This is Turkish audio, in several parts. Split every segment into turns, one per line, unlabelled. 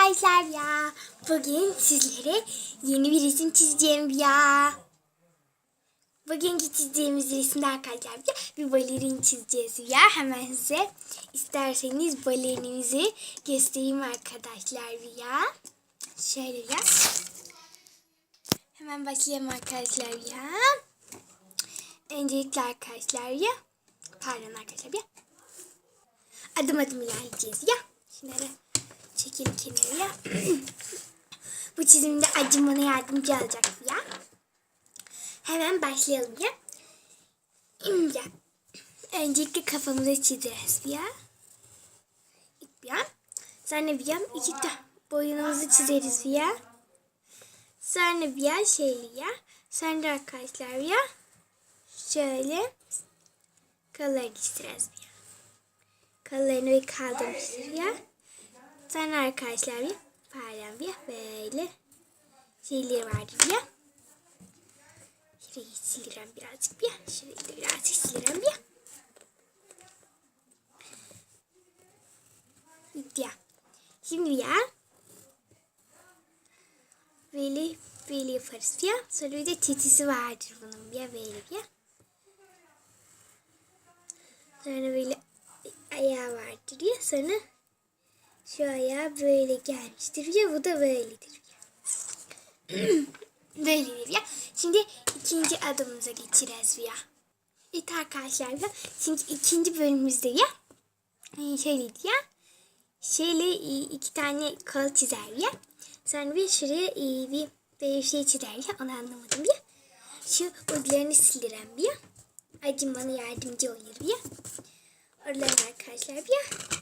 arkadaşlar ya. Bugün sizlere yeni bir resim çizeceğim ya. Bugünkü çizeceğimiz resimde arkadaşlar ya bir balerin çizeceğiz ya. Hemen size isterseniz balerinimizi göstereyim arkadaşlar ya. Şöyle ya. Hemen başlayalım arkadaşlar ya. Öncelikle arkadaşlar ya. Pardon arkadaşlar ya. Adım adım ilerleyeceğiz ya. Şunları çekelim kenara. Bu çizimde acım bana yardımcı olacak ya. Hemen başlayalım ya. Ya. Öncelikle kafamıza çizeceğiz ya. Ya. Sonra bir iki de boyunumuzu çizeriz ya. Sonra bir şeyli ya. Sonra arkadaşlar ya. Şöyle kolları çizeriz ya. Kollarını bir kaldırmıştır ya. Sonra arkadaşlar ya. Pardon bir böyle şeyleri vardır ya. Şurayı sildirem birazcık bir. Şurayı da birazcık sildirem bir. Bitti ya. Şimdi ya. Böyle yaparız ya. Sonra bir de titisi vardır bunun ya böyle ya. Sonra böyle ayağı vardır ya. Sonra şu ayağı böyle gelmiştir ya. Bu da böyledir ya. Böyledir ya. Şimdi ikinci adımımıza geçeceğiz ya. Evet arkadaşlar ya. Şimdi ikinci bölümümüzde ya. Şöyleydi ya. Şöyle iki tane kol çizer ya. Sonra bir şuraya bir şey çizer ya. Onu anlamadım ya. Şu uçlarını sildirem ya. Acım bana yardımcı olur ya. Oradan arkadaşlar ya.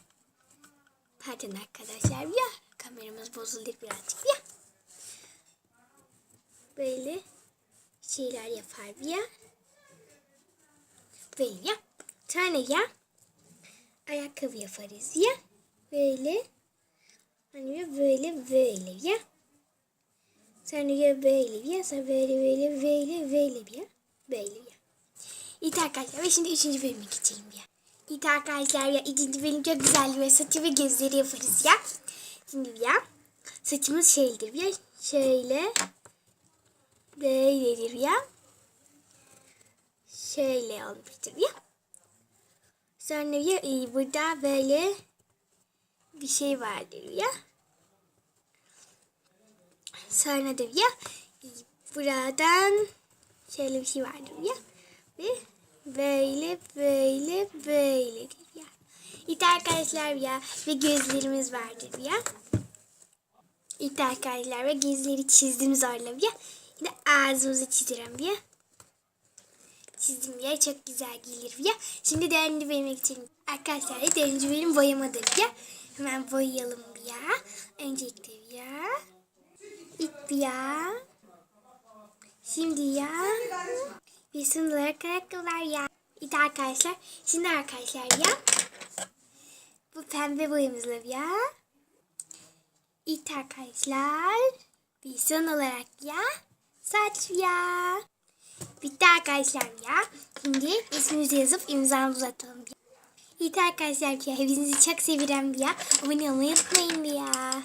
Pardon arkadaşlar ya. Kameramız bozuldu birazcık ya. Böyle şeyler yapar ya. Böyle ya. Tane ya. Ayakkabı yaparız ya. Böyle. Hani böyle ya. Sonra ya böyle ya. Sonra böyle ya. Böyle ya. İyi arkadaşlar ve şimdi 3. bölüme geçelim ya. İyi arkadaşlar ya 2. bölüm çok güzel ve saçı ve gözleri yaparız ya. Şimdi ya saçımız şeydir ya. Şöyle böyledir ya. Şöyle olmuştur ya. Sonra ya burada böyle bir şey vardır ya. Sonra da ya buradan şöyle bir şey vardır ya. Ve böyledir ya. İyi arkadaşlar ya ve gözlerimiz vardır ya. İyi arkadaşlar ve gözleri çizdiğimiz orada ya. Yine ağzımızı çizerim ya. Çizdim ya çok güzel gelir ya. Şimdi dördüncü bölüme geçelim. Arkadaşlar dördüncü bölüm boyamadır ya. Hemen boyayalım ya. Öncelikle ya. İp ya. Şimdi ya. Bir sunularak ayakkabılar ya. İyi arkadaşlar. Şimdi arkadaşlar ya. Bu pembe boyamızla ya. İyi arkadaşlar. Bir son olarak ya. Saç ya. Bitti arkadaşlar ya. Şimdi ismimizi yazıp imzamızı atalım diye. İyi arkadaşlar ya. Hepinizi çok seviyorum ya. Abone olmayı unutmayın ya.